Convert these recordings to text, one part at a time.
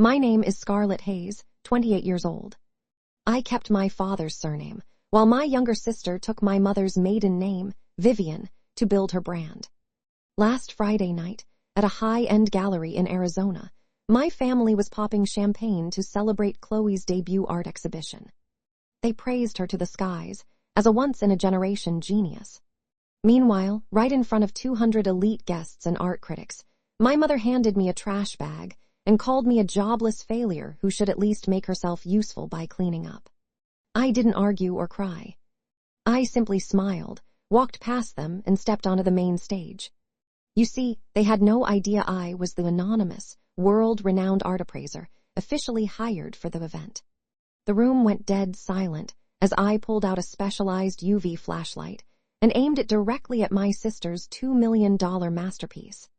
My name is Scarlett Hayes, 28 years old. I kept my father's surname, while my younger sister took my mother's maiden name, Vivien, to build her brand. Last Friday night, at a high-end gallery in Arizona, my family was popping champagne to celebrate Chloe's debut art exhibition. They praised her to the skies as a once-in-a-generation genius. Meanwhile, right in front of 200 elite guests and art critics, my mother handed me a trash bag and called me a jobless failure who should at least make herself useful by cleaning up. I didn't argue or cry. I simply smiled, walked past them, and stepped onto the main stage. You see, they had no idea I was the anonymous, world-renowned art appraiser officially hired for the event. The room went dead silent as I pulled out a specialized UV flashlight and aimed it directly at my sister's $2 million masterpiece.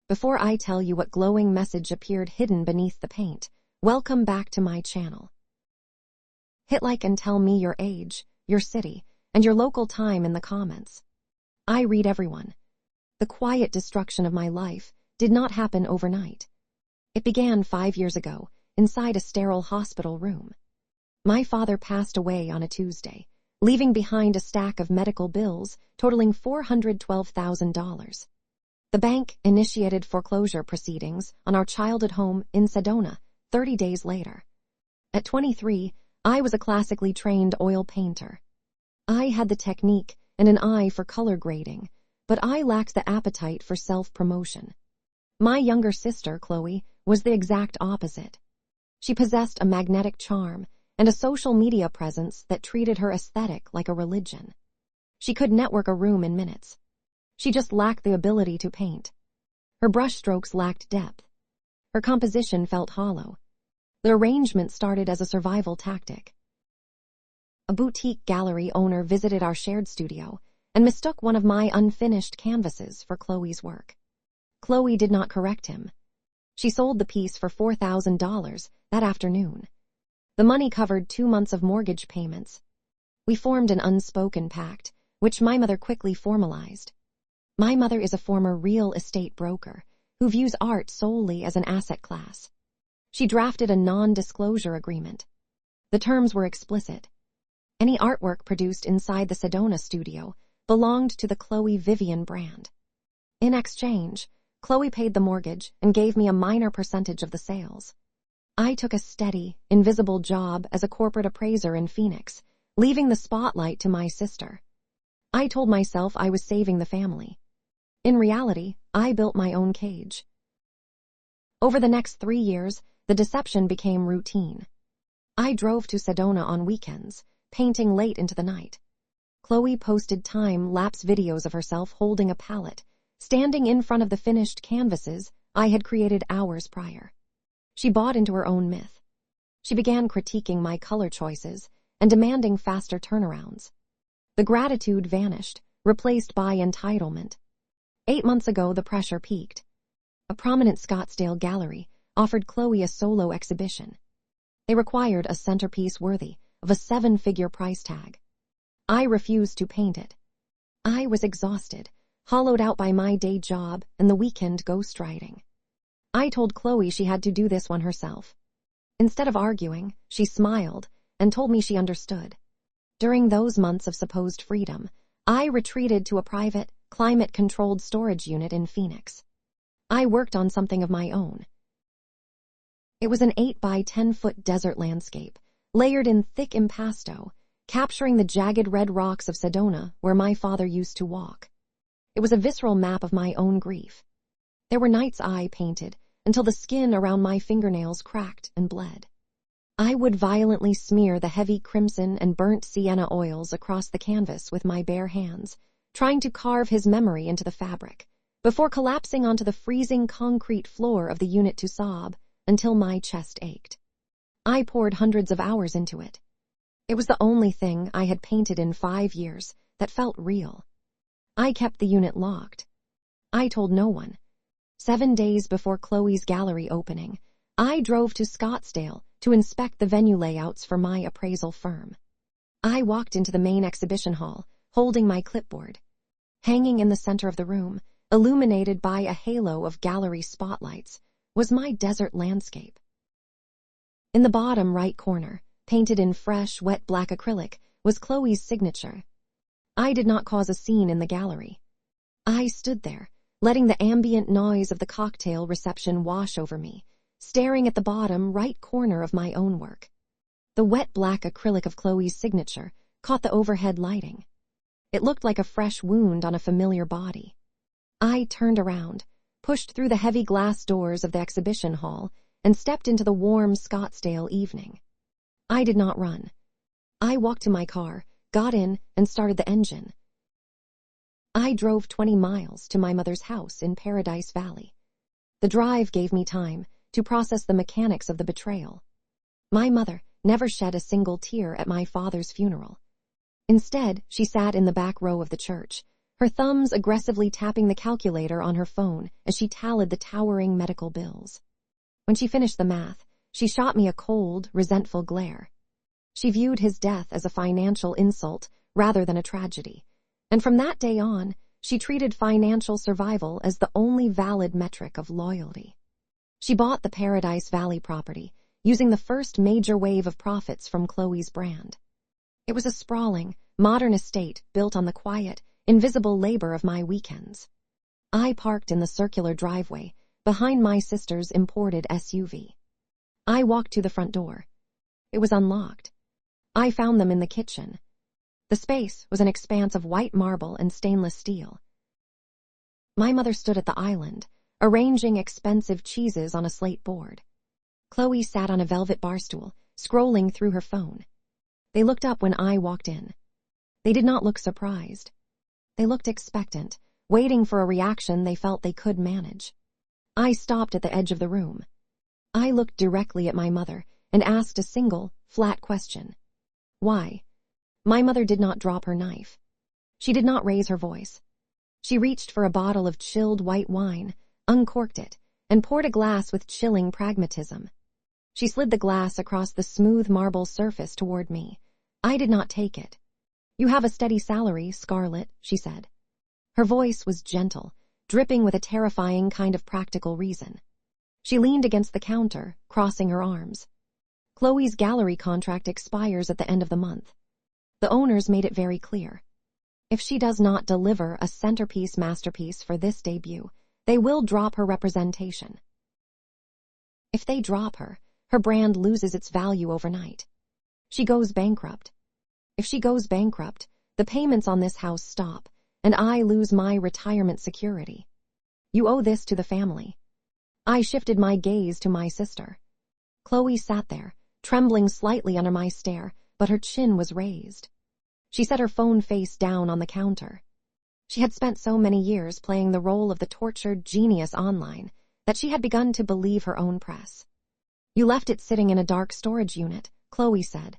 Before I tell you what glowing message appeared hidden beneath the paint, welcome back to my channel. Hit like and tell me your age, your city, and your local time in the comments. I read everyone. The quiet destruction of my life did not happen overnight. It began 5 years ago, inside a sterile hospital room. My father passed away on a Tuesday, leaving behind a stack of medical bills totaling $412,000. The bank initiated foreclosure proceedings on our childhood home in Sedona 30 days later. At 23, I was a classically trained oil painter. I had the technique and an eye for color grading, but I lacked the appetite for self-promotion. My younger sister, Chloe, was the exact opposite. She possessed a magnetic charm and a social media presence that treated her aesthetic like a religion. She could network a room in minutes. She just lacked the ability to paint. Her brushstrokes lacked depth. Her composition felt hollow. The arrangement started as a survival tactic. A boutique gallery owner visited our shared studio and mistook one of my unfinished canvases for Chloe's work. Chloe did not correct him. She sold the piece for $4,000 that afternoon. The money covered 2 months of mortgage payments. We formed an unspoken pact, which my mother quickly formalized. My mother is a former real estate broker who views art solely as an asset class. She drafted a non-disclosure agreement. The terms were explicit. Any artwork produced inside the Sedona studio belonged to the Chloe Vivien brand. In exchange, Chloe paid the mortgage and gave me a minor percentage of the sales. I took a steady, invisible job as a corporate appraiser in Phoenix, leaving the spotlight to my sister. I told myself I was saving the family. In reality, I built my own cage. Over the next 3 years, the deception became routine. I drove to Sedona on weekends, painting late into the night. Chloe posted time-lapse videos of herself holding a palette, standing in front of the finished canvases I had created hours prior. She bought into her own myth. She began critiquing my color choices and demanding faster turnarounds. The gratitude vanished, replaced by entitlement. 8 months ago, the pressure peaked. A prominent Scottsdale gallery offered Chloe a solo exhibition. They required a centerpiece worthy of a 7-figure price tag. I refused to paint it. I was exhausted, hollowed out by my day job and the weekend ghostwriting. I told Chloe she had to do this one herself. Instead of arguing, she smiled and told me she understood. During those months of supposed freedom, I retreated to a private, climate-controlled storage unit in Phoenix. I worked on something of my own. It was an 8 by 10-foot desert landscape, layered in thick impasto, capturing the jagged red rocks of Sedona where my father used to walk. It was a visceral map of my own grief. There were nights I painted until the skin around my fingernails cracked and bled. I would violently smear the heavy crimson and burnt sienna oils across the canvas with my bare hands, trying to carve his memory into the fabric, before collapsing onto the freezing concrete floor of the unit to sob until my chest ached. I poured hundreds of hours into it. It was the only thing I had painted in 5 years that felt real. I kept the unit locked. I told no one. 7 days before Chloe's gallery opening, I drove to Scottsdale to inspect the venue layouts for my appraisal firm. I walked into the main exhibition hall, holding my clipboard. Hanging in the center of the room, illuminated by a halo of gallery spotlights, was my desert landscape. In the bottom right corner, painted in fresh, wet black acrylic, was Chloe's signature. I did not cause a scene in the gallery. I stood there, letting the ambient noise of the cocktail reception wash over me, staring at the bottom right corner of my own work. The wet black acrylic of Chloe's signature caught the overhead lighting. It looked like a fresh wound on a familiar body. I turned around, pushed through the heavy glass doors of the exhibition hall, and stepped into the warm Scottsdale evening. I did not run. I walked to my car, got in, and started the engine. I drove 20 miles to my mother's house in Paradise Valley. The drive gave me time to process the mechanics of the betrayal. My mother never shed a single tear at my father's funeral. Instead, she sat in the back row of the church, her thumbs aggressively tapping the calculator on her phone as she tallied the towering medical bills. When she finished the math, she shot me a cold, resentful glare. She viewed his death as a financial insult rather than a tragedy, and from that day on, she treated financial survival as the only valid metric of loyalty. She bought the Paradise Valley property, using the first major wave of profits from Chloe's brand. It was a sprawling, modern estate built on the quiet, invisible labor of my weekends. I parked in the circular driveway behind my sister's imported SUV. I walked to the front door. It was unlocked. I found them in the kitchen. The space was an expanse of white marble and stainless steel. My mother stood at the island, arranging expensive cheeses on a slate board. Chloe sat on a velvet barstool, scrolling through her phone. They looked up when I walked in. They did not look surprised. They looked expectant, waiting for a reaction they felt they could manage. I stopped at the edge of the room. I looked directly at my mother and asked a single, flat question. Why? My mother did not drop her knife. She did not raise her voice. She reached for a bottle of chilled white wine, uncorked it, and poured a glass with chilling pragmatism. She slid the glass across the smooth marble surface toward me. I did not take it. You have a steady salary, Scarlett, she said. Her voice was gentle, dripping with a terrifying kind of practical reason. She leaned against the counter, crossing her arms. Chloe's gallery contract expires at the end of the month. The owners made it very clear. If she does not deliver a centerpiece masterpiece for this debut, they will drop her representation. If they drop her, her brand loses its value overnight. She goes bankrupt. If she goes bankrupt, the payments on this house stop, and I lose my retirement security. You owe this to the family. I shifted my gaze to my sister. Chloe sat there, trembling slightly under my stare, but her chin was raised. She set her phone face down on the counter. She had spent so many years playing the role of the tortured genius online that she had begun to believe her own press. You left it sitting in a dark storage unit, Chloe said.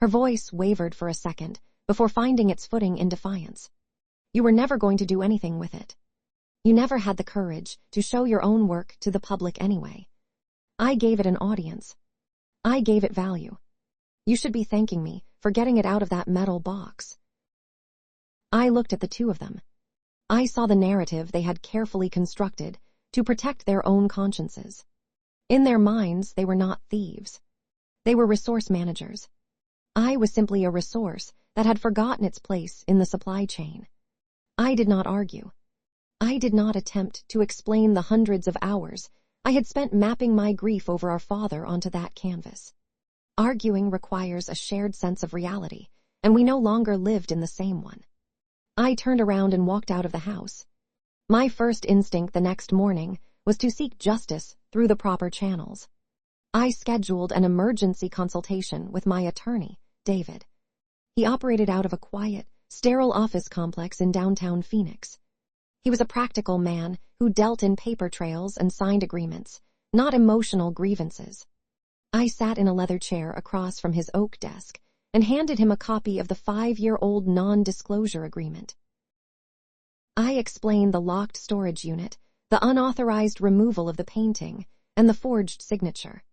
Her voice wavered for a second before finding its footing in defiance. You were never going to do anything with it. You never had the courage to show your own work to the public anyway. I gave it an audience. I gave it value. You should be thanking me for getting it out of that metal box. I looked at the two of them. I saw the narrative they had carefully constructed to protect their own consciences. In their minds, they were not thieves. They were resource managers. I was simply a resource that had forgotten its place in the supply chain. I did not argue. I did not attempt to explain the hundreds of hours I had spent mapping my grief over our father onto that canvas. Arguing requires a shared sense of reality, and we no longer lived in the same one. I turned around and walked out of the house. My first instinct the next morning was to seek justice through the proper channels. I scheduled an emergency consultation with my attorney, David. He operated out of a quiet, sterile office complex in downtown Phoenix. He was a practical man who dealt in paper trails and signed agreements, not emotional grievances. I sat in a leather chair across from his oak desk and handed him a copy of the 5-year-old non-disclosure agreement. I explained the locked storage unit, the unauthorized removal of the painting, and the forged signature.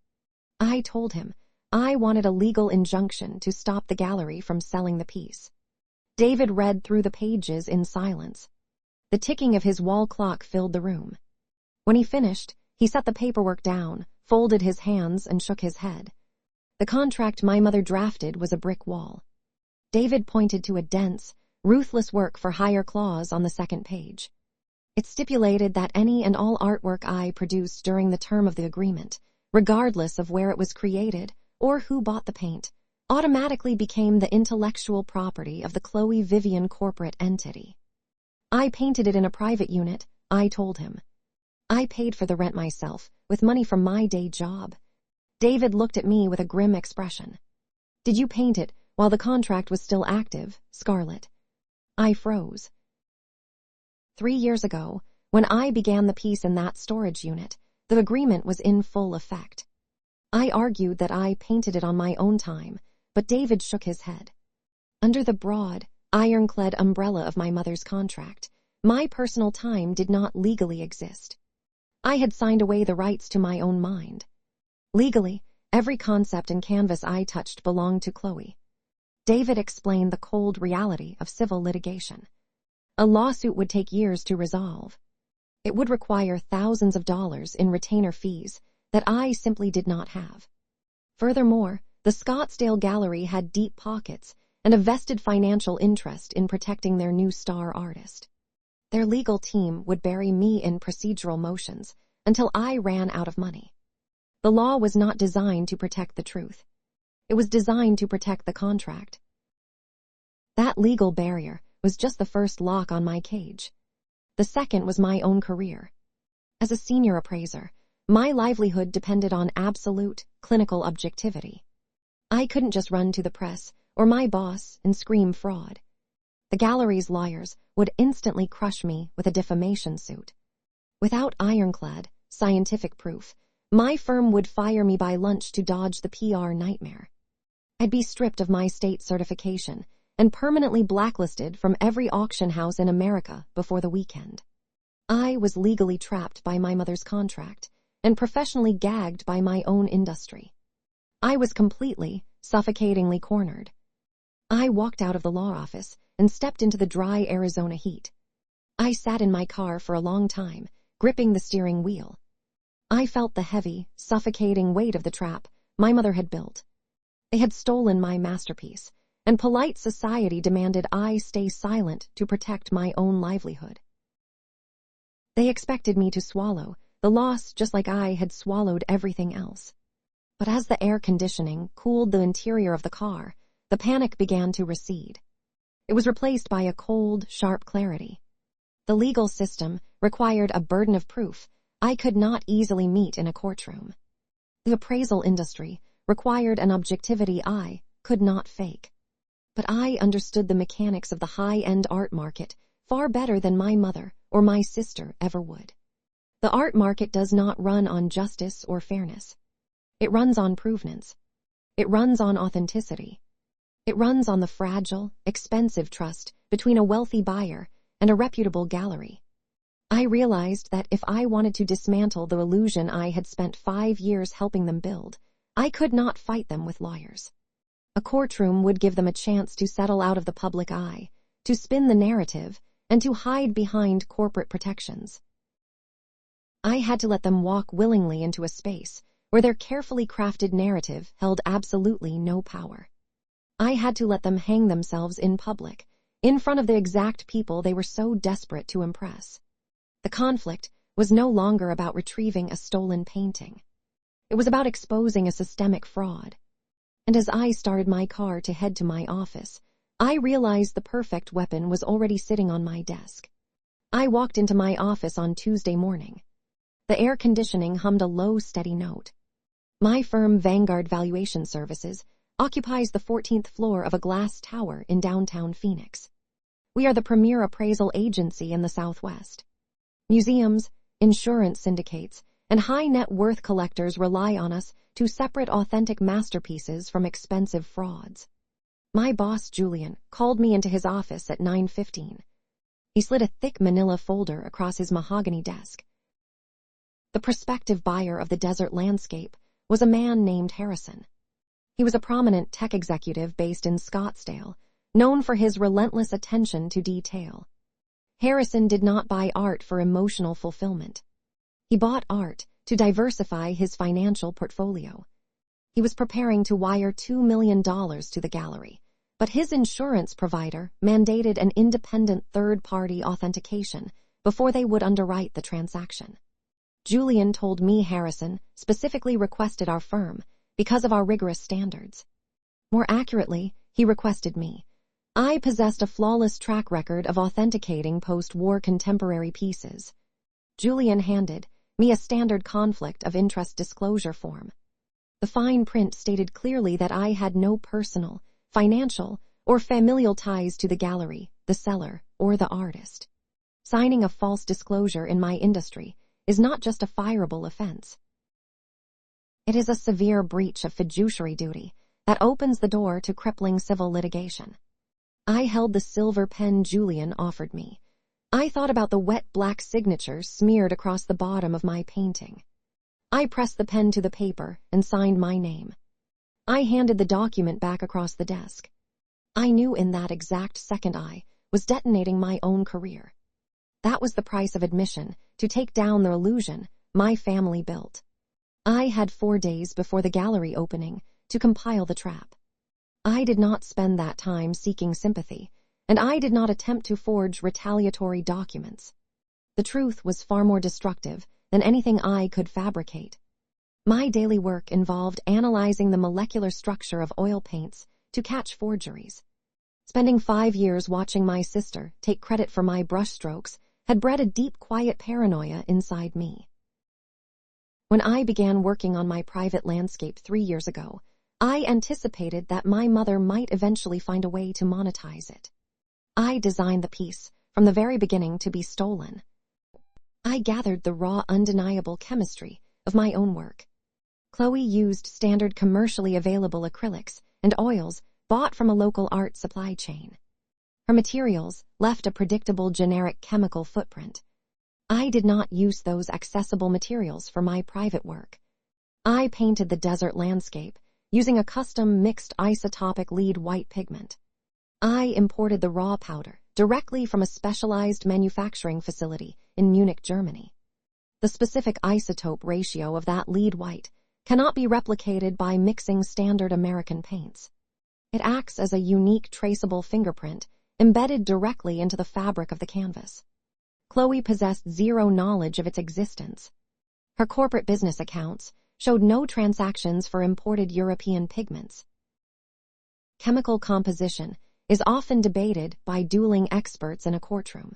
I told him I wanted a legal injunction to stop the gallery from selling the piece. David read through the pages in silence. The ticking of his wall clock filled the room. When he finished, he set the paperwork down, folded his hands, and shook his head. The contract my mother drafted was a brick wall. David pointed to a dense, ruthless work for hire clause on the second page. It stipulated that any and all artwork I produced during the term of the agreement, regardless of where it was created or who bought the paint, automatically became the intellectual property of the Chloe Vivien corporate entity. I painted it in a private unit, I told him. I paid for the rent myself, with money from my day job. David looked at me with a grim expression. Did you paint it while the contract was still active, Scarlett? I froze. 3 years ago, when I began the piece in that storage unit, the agreement was in full effect. I argued that I painted it on my own time, but David shook his head. Under the broad, ironclad umbrella of my mother's contract, my personal time did not legally exist. I had signed away the rights to my own mind. Legally, every concept and canvas I touched belonged to Chloe. David explained the cold reality of civil litigation. A lawsuit would take years to resolve. It would require thousands of dollars in retainer fees that I simply did not have. Furthermore, the Scottsdale Gallery had deep pockets and a vested financial interest in protecting their new star artist. Their legal team would bury me in procedural motions until I ran out of money. The law was not designed to protect the truth. It was designed to protect the contract. That legal barrier was just the first lock on my cage. The second was my own career. As a senior appraiser, my livelihood depended on absolute, clinical objectivity. I couldn't just run to the press or my boss and scream fraud. The gallery's lawyers would instantly crush me with a defamation suit. Without ironclad, scientific proof, my firm would fire me by lunch to dodge the PR nightmare. I'd be stripped of my state certification and permanently blacklisted from every auction house in America before the weekend. I was legally trapped by my mother's contract and professionally gagged by my own industry. I was completely, suffocatingly cornered. I walked out of the law office and stepped into the dry Arizona heat. I sat in my car for a long time, gripping the steering wheel. I felt the heavy, suffocating weight of the trap my mother had built. They had stolen my masterpiece, and polite society demanded I stay silent to protect my own livelihood. They expected me to swallow the loss just like I had swallowed everything else. But as the air conditioning cooled the interior of the car, the panic began to recede. It was replaced by a cold, sharp clarity. The legal system required a burden of proof I could not easily meet in a courtroom. The appraisal industry required an objectivity I could not fake. But I understood the mechanics of the high-end art market far better than my mother or my sister ever would. The art market does not run on justice or fairness. It runs on provenance. It runs on authenticity. It runs on the fragile, expensive trust between a wealthy buyer and a reputable gallery. I realized that if I wanted to dismantle the illusion I had spent 5 years helping them build, I could not fight them with lawyers. A courtroom would give them a chance to settle out of the public eye, to spin the narrative, and to hide behind corporate protections. I had to let them walk willingly into a space where their carefully crafted narrative held absolutely no power. I had to let them hang themselves in public, in front of the exact people they were so desperate to impress. The conflict was no longer about retrieving a stolen painting. It was about exposing a systemic fraud. And as I started my car to head to my office, I realized the perfect weapon was already sitting on my desk. I walked into my office on Tuesday morning. The air conditioning hummed a low, steady note. My firm, Vanguard Valuation Services, occupies the 14th floor of a glass tower in downtown Phoenix. We are the premier appraisal agency in the Southwest. Museums, insurance syndicates, and high-net-worth collectors rely on us to separate authentic masterpieces from expensive frauds. My boss, Julian, called me into his office at 9:15. He slid a thick manila folder across his mahogany desk. The prospective buyer of the desert landscape was a man named Harrison. He was a prominent tech executive based in Scottsdale, known for his relentless attention to detail. Harrison did not buy art for emotional fulfillment. He bought art to diversify his financial portfolio. He was preparing to wire $2 million to the gallery, but his insurance provider mandated an independent third-party authentication before they would underwrite the transaction. Julian told me Harrison specifically requested our firm because of our rigorous standards. More accurately, he requested me. I possessed a flawless track record of authenticating post-war contemporary pieces. Julian handed me a standard conflict of interest disclosure form. The fine print stated clearly that I had no personal, financial, or familial ties to the gallery, the seller, or the artist. Signing a false disclosure in my industry is not just a fireable offense. It is a severe breach of fiduciary duty that opens the door to crippling civil litigation. I held the silver pen Julian offered me. I thought about the wet black signature smeared across the bottom of my painting. I pressed the pen to the paper and signed my name. I handed the document back across the desk. I knew in that exact second I was detonating my own career. That was the price of admission to take down the illusion my family built. I had 4 days before the gallery opening to compile the trap. I did not spend that time seeking sympathy, and I did not attempt to forge retaliatory documents. The truth was far more destructive than anything I could fabricate. My daily work involved analyzing the molecular structure of oil paints to catch forgeries. Spending 5 years watching my sister take credit for my brushstrokes had bred a deep, quiet paranoia inside me. When I began working on my private landscape 3 years ago, I anticipated that my mother might eventually find a way to monetize it. I designed the piece from the very beginning to be stolen. I gathered the raw, undeniable chemistry of my own work. Chloe used standard commercially available acrylics and oils bought from a local art supply chain. Her materials left a predictable generic chemical footprint. I did not use those accessible materials for my private work. I painted the desert landscape using a custom mixed isotopic lead white pigment. I imported the raw powder directly from a specialized manufacturing facility in Munich, Germany. The specific isotope ratio of that lead white cannot be replicated by mixing standard American paints. It acts as a unique traceable fingerprint embedded directly into the fabric of the canvas. Chloe possessed zero knowledge of its existence. Her corporate business accounts showed no transactions for imported European pigments. Chemical composition is often debated by dueling experts in a courtroom.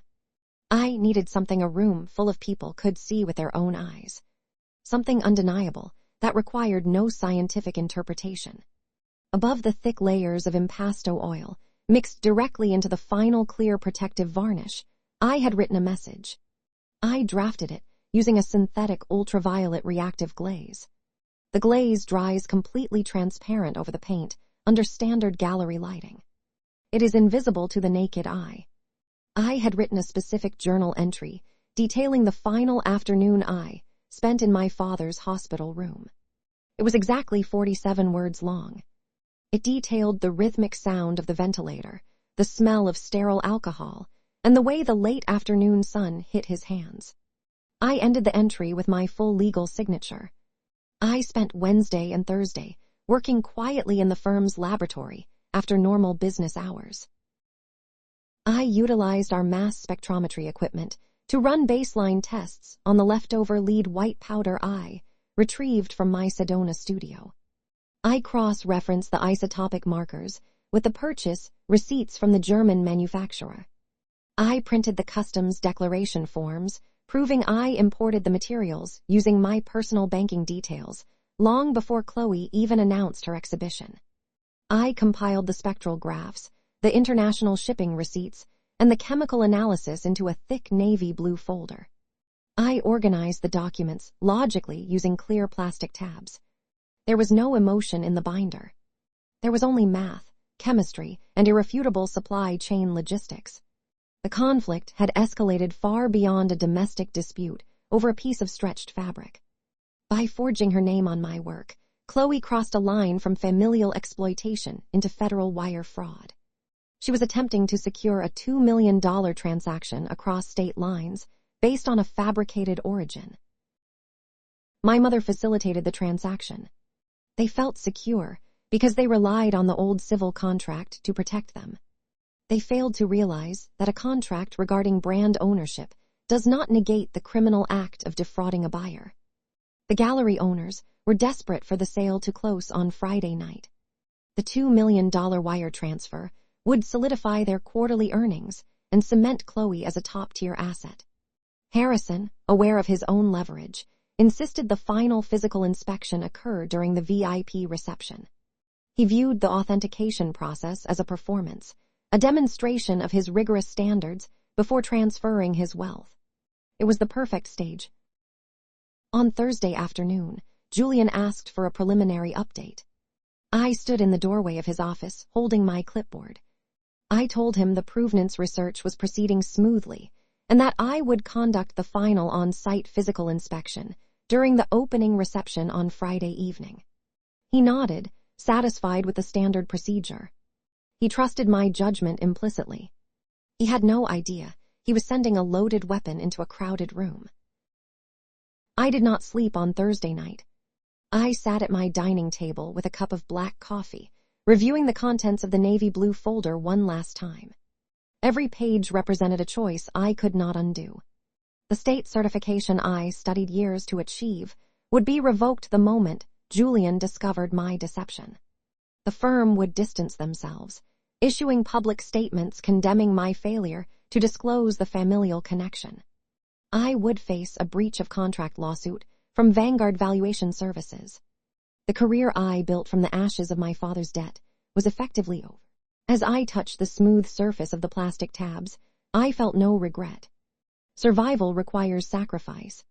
I needed something a room full of people could see with their own eyes. Something undeniable that required no scientific interpretation. Above the thick layers of impasto oil, mixed directly into the final clear protective varnish, I had written a message. I drafted it using a synthetic ultraviolet reactive glaze. The glaze dries completely transparent over the paint under standard gallery lighting. It is invisible to the naked eye. I had written a specific journal entry detailing the final afternoon I spent in my father's hospital room. It was exactly 47 words long. It detailed the rhythmic sound of the ventilator, the smell of sterile alcohol, and the way the late afternoon sun hit his hands. I ended the entry with my full legal signature. I spent Wednesday and Thursday working quietly in the firm's laboratory after normal business hours. I utilized our mass spectrometry equipment to run baseline tests on the leftover lead white powder I retrieved from my Sedona studio. I cross-referenced the isotopic markers with the purchase receipts from the German manufacturer. I printed the customs declaration forms, proving I imported the materials using my personal banking details long before Chloe even announced her exhibition. I compiled the spectral graphs, the international shipping receipts, and the chemical analysis into a thick navy blue folder. I organized the documents logically using clear plastic tabs. There was no emotion in the binder. There was only math, chemistry, and irrefutable supply chain logistics. The conflict had escalated far beyond a domestic dispute over a piece of stretched fabric. By forging her name on my work, Chloe crossed a line from familial exploitation into federal wire fraud. She was attempting to secure a $2 million transaction across state lines based on a fabricated origin. My mother facilitated the transaction. They felt secure because they relied on the old civil contract to protect them. They failed to realize that a contract regarding brand ownership does not negate the criminal act of defrauding a buyer. The gallery owners were desperate for the sale to close on Friday night. The $2 million wire transfer would solidify their quarterly earnings and cement Chloe as a top-tier asset. Harrison, aware of his own leverage, insisted the final physical inspection occur during the VIP reception. He viewed the authentication process as a performance, a demonstration of his rigorous standards before transferring his wealth. It was the perfect stage. On Thursday afternoon, Julian asked for a preliminary update. I stood in the doorway of his office, holding my clipboard. I told him the provenance research was proceeding smoothly, and that I would conduct the final on-site physical inspection during the opening reception on Friday evening. He nodded, satisfied with the standard procedure. He trusted my judgment implicitly. He had no idea he was sending a loaded weapon into a crowded room. I did not sleep on Thursday night. I sat at my dining table with a cup of black coffee, reviewing the contents of the navy blue folder one last time. Every page represented a choice I could not undo. The state certification I studied years to achieve would be revoked the moment Julian discovered my deception. The firm would distance themselves, issuing public statements condemning my failure to disclose the familial connection. I would face a breach of contract lawsuit from Vanguard Valuation Services. The career I built from the ashes of my father's debt was effectively over. As I touched the smooth surface of the plastic tabs, I felt no regret. Survival requires sacrifice.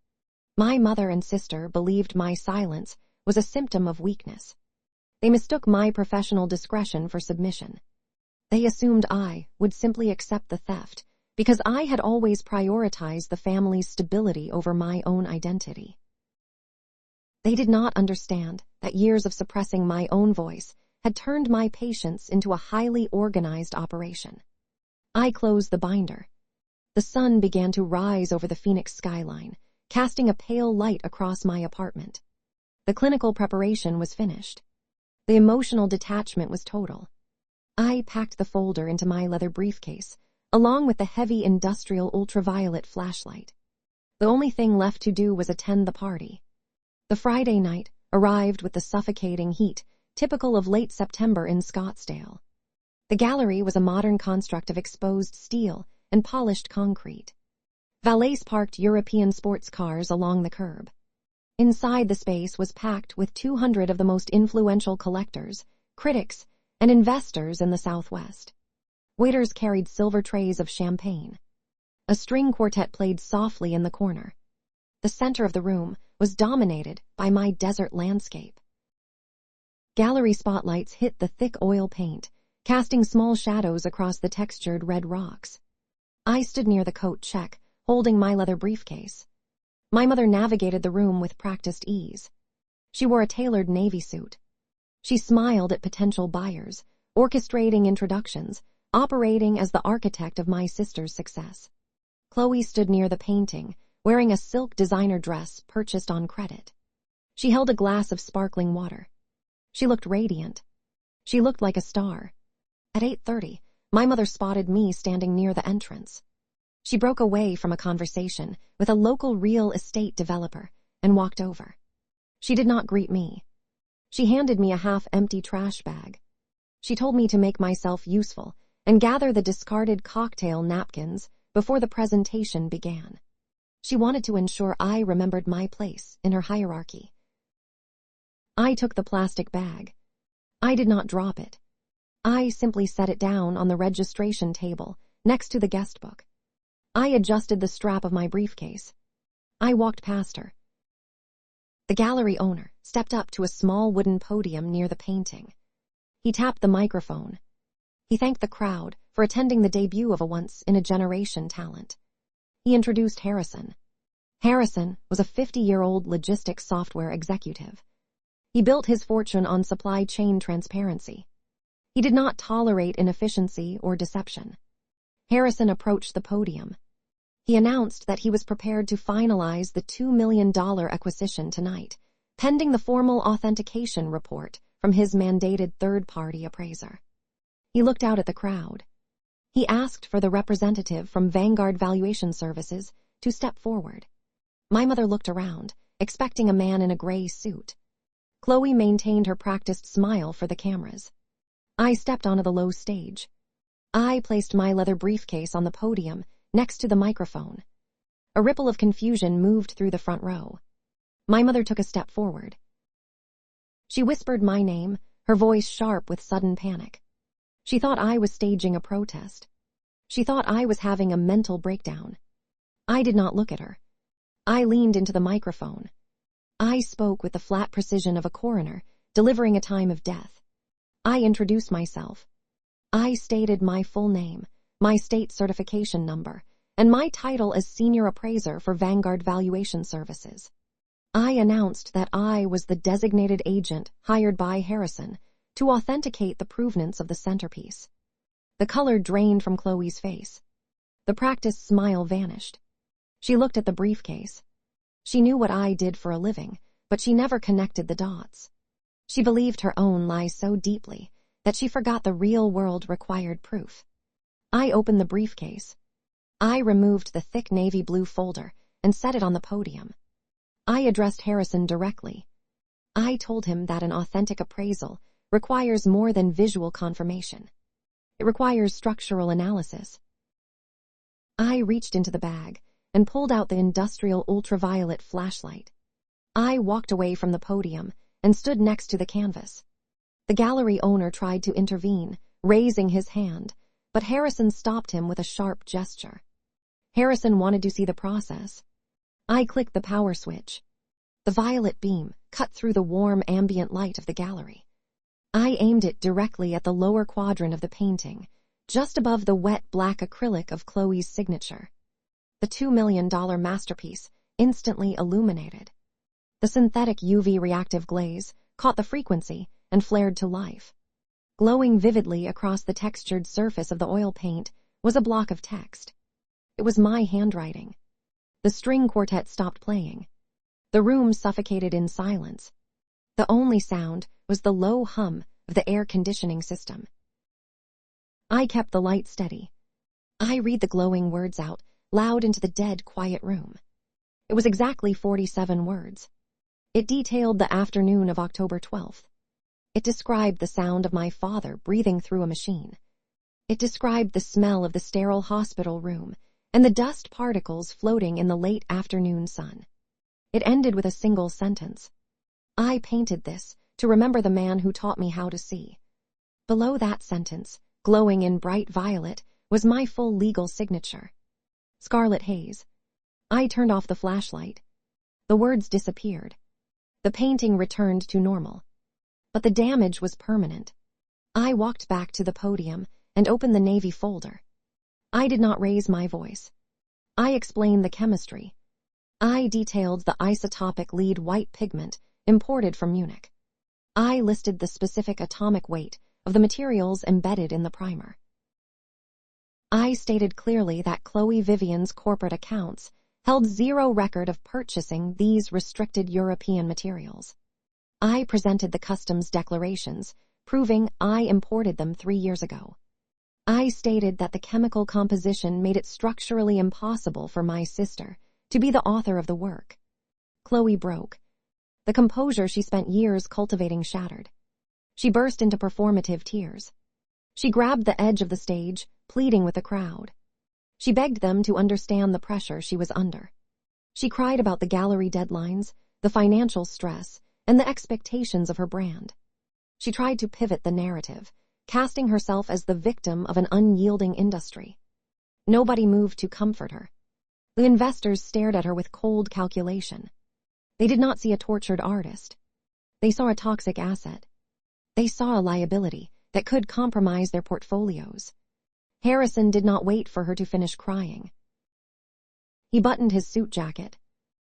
My mother and sister believed my silence was a symptom of weakness. They mistook my professional discretion for submission. They assumed I would simply accept the theft because I had always prioritized the family's stability over my own identity. They did not understand that years of suppressing my own voice had turned my patience into a highly organized operation. I closed the binder. The sun began to rise over the Phoenix skyline, casting a pale light across my apartment. The clinical preparation was finished. The emotional detachment was total. I packed the folder into my leather briefcase, along with the heavy industrial ultraviolet flashlight. The only thing left to do was attend the party. The Friday night arrived with the suffocating heat typical of late September in Scottsdale. The gallery was a modern construct of exposed steel and polished concrete. Valets parked European sports cars along the curb. Inside the space was packed with 200 of the most influential collectors, critics, and investors in the Southwest. Waiters carried silver trays of champagne. A string quartet played softly in the corner. The center of the room was dominated by my desert landscape. Gallery spotlights hit the thick oil paint, casting small shadows across the textured red rocks. I stood near the coat check, holding my leather briefcase. My mother navigated the room with practiced ease. She wore a tailored navy suit. She smiled at potential buyers, orchestrating introductions, operating as the architect of my sister's success. Chloe stood near the painting, wearing a silk designer dress purchased on credit. She held a glass of sparkling water. She looked radiant. She looked like a star. At 8:30, my mother spotted me standing near the entrance. She broke away from a conversation with a local real estate developer and walked over. She did not greet me. She handed me a half-empty trash bag. She told me to make myself useful and gather the discarded cocktail napkins before the presentation began. She wanted to ensure I remembered my place in her hierarchy. I took the plastic bag. I did not drop it. I simply set it down on the registration table next to the guest book. I adjusted the strap of my briefcase. I walked past her. The gallery owner stepped up to a small wooden podium near the painting. He tapped the microphone. He thanked the crowd for attending the debut of a once-in-a-generation talent. He introduced Harrison. Harrison was a 50-year-old logistics software executive. He built his fortune on supply chain transparency. He did not tolerate inefficiency or deception. Harrison approached the podium. He announced that he was prepared to finalize the $2 million acquisition tonight, pending the formal authentication report from his mandated third-party appraiser. He looked out at the crowd. He asked for the representative from Vanguard Valuation Services to step forward. My mother looked around, expecting a man in a gray suit. Chloe maintained her practiced smile for the cameras. I stepped onto the low stage. I placed my leather briefcase on the podium next to the microphone. A ripple of confusion moved through the front row. My mother took a step forward. She whispered my name, her voice sharp with sudden panic. She thought I was staging a protest. She thought I was having a mental breakdown. I did not look at her. I leaned into the microphone. I spoke with the flat precision of a coroner, delivering a time of death. I introduced myself. I stated my full name, my state certification number, and my title as senior appraiser for Vanguard Valuation Services. I announced that I was the designated agent hired by Harrison to authenticate the provenance of the centerpiece. The color drained from Chloe's face. The practiced smile vanished. She looked at the briefcase. She knew what I did for a living, but she never connected the dots. She believed her own lie so deeply that she forgot the real world required proof. I opened the briefcase. I removed the thick navy blue folder and set it on the podium. I addressed Harrison directly. I told him that an authentic appraisal requires more than visual confirmation. It requires structural analysis. I reached into the bag and pulled out the industrial ultraviolet flashlight. I walked away from the podium and stood next to the canvas. The gallery owner tried to intervene, raising his hand, but Harrison stopped him with a sharp gesture. Harrison wanted to see the process. I clicked the power switch. The violet beam cut through the warm ambient light of the gallery. I aimed it directly at the lower quadrant of the painting, just above the wet black acrylic of Chloe's signature. The $2 million masterpiece instantly illuminated. The synthetic UV reactive glaze caught the frequency and flared to life. Glowing vividly across the textured surface of the oil paint was a block of text. It was my handwriting. The string quartet stopped playing. The room suffocated in silence. The only sound was the low hum of the air conditioning system. I kept the light steady. I read the glowing words out loud into the dead, quiet room. It was exactly 47 words. It detailed the afternoon of October 12th. It described the sound of my father breathing through a machine. It described the smell of the sterile hospital room and the dust particles floating in the late afternoon sun. It ended with a single sentence. I painted this to remember the man who taught me how to see. Below that sentence, glowing in bright violet, was my full legal signature. Scarlett Hayes. I turned off the flashlight. The words disappeared. The painting returned to normal. But the damage was permanent. I walked back to the podium and opened the navy folder. I did not raise my voice. I explained the chemistry. I detailed the isotopic lead white pigment imported from Munich. I listed the specific atomic weight of the materials embedded in the primer. I stated clearly that Chloe Vivien's corporate accounts held zero record of purchasing these restricted European materials. I presented the customs declarations, proving I imported them 3 years ago. I stated that the chemical composition made it structurally impossible for my sister to be the author of the work. Chloe broke. The composure she spent years cultivating shattered. She burst into performative tears. She grabbed the edge of the stage, pleading with the crowd. She begged them to understand the pressure she was under. She cried about the gallery deadlines, the financial stress, and the expectations of her brand. She tried to pivot the narrative, casting herself as the victim of an unyielding industry. Nobody moved to comfort her. The investors stared at her with cold calculation. They did not see a tortured artist. They saw a toxic asset. They saw a liability that could compromise their portfolios. Harrison did not wait for her to finish crying. He buttoned his suit jacket.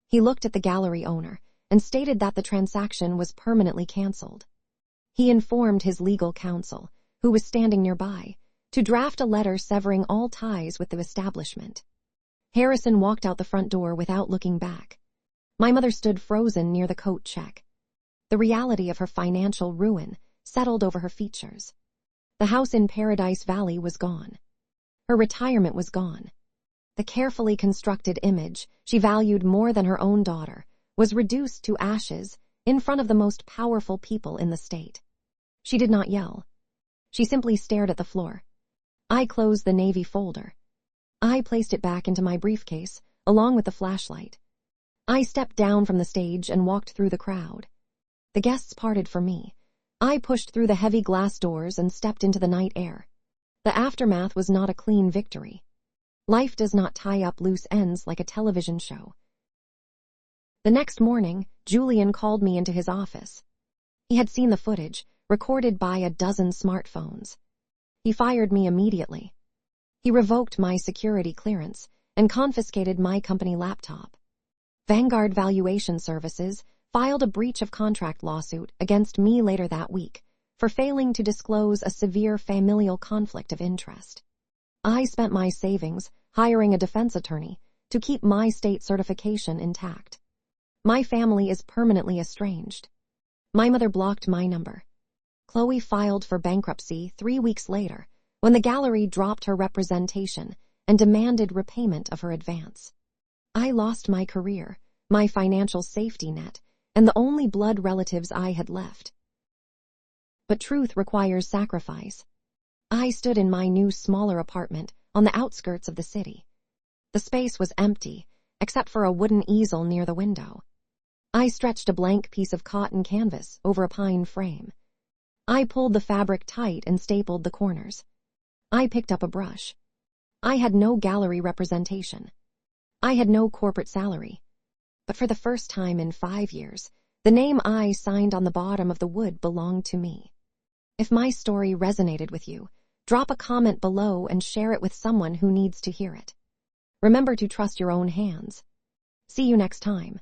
He looked at the gallery owner and stated that the transaction was permanently canceled. He informed his legal counsel, who was standing nearby, to draft a letter severing all ties with the establishment. Harrison walked out the front door without looking back. My mother stood frozen near the coat check. The reality of her financial ruin settled over her features. The house in Paradise Valley was gone. Her retirement was gone. The carefully constructed image she valued more than her own daughter was reduced to ashes in front of the most powerful people in the state. She did not yell. She simply stared at the floor. I closed the navy folder. I placed it back into my briefcase, along with the flashlight. I stepped down from the stage and walked through the crowd. The guests parted for me. I pushed through the heavy glass doors and stepped into the night air. The aftermath was not a clean victory. Life does not tie up loose ends like a television show. The next morning, Julian called me into his office. He had seen the footage, recorded by a dozen smartphones. He fired me immediately. He revoked my security clearance and confiscated my company laptop. Vanguard Valuation Services filed a breach of contract lawsuit against me later that week for failing to disclose a severe familial conflict of interest. I spent my savings hiring a defense attorney to keep my state certification intact. My family is permanently estranged. My mother blocked my number. Chloe filed for bankruptcy 3 weeks later when the gallery dropped her representation and demanded repayment of her advance. I lost my career, my financial safety net, and the only blood relatives I had left. But truth requires sacrifice. I stood in my new smaller apartment on the outskirts of the city. The space was empty, except for a wooden easel near the window. I stretched a blank piece of cotton canvas over a pine frame. I pulled the fabric tight and stapled the corners. I picked up a brush. I had no gallery representation. I had no corporate salary. But for the first time in 5 years, the name I signed on the bottom of the wood belonged to me. If my story resonated with you, drop a comment below and share it with someone who needs to hear it. Remember to trust your own hands. See you next time.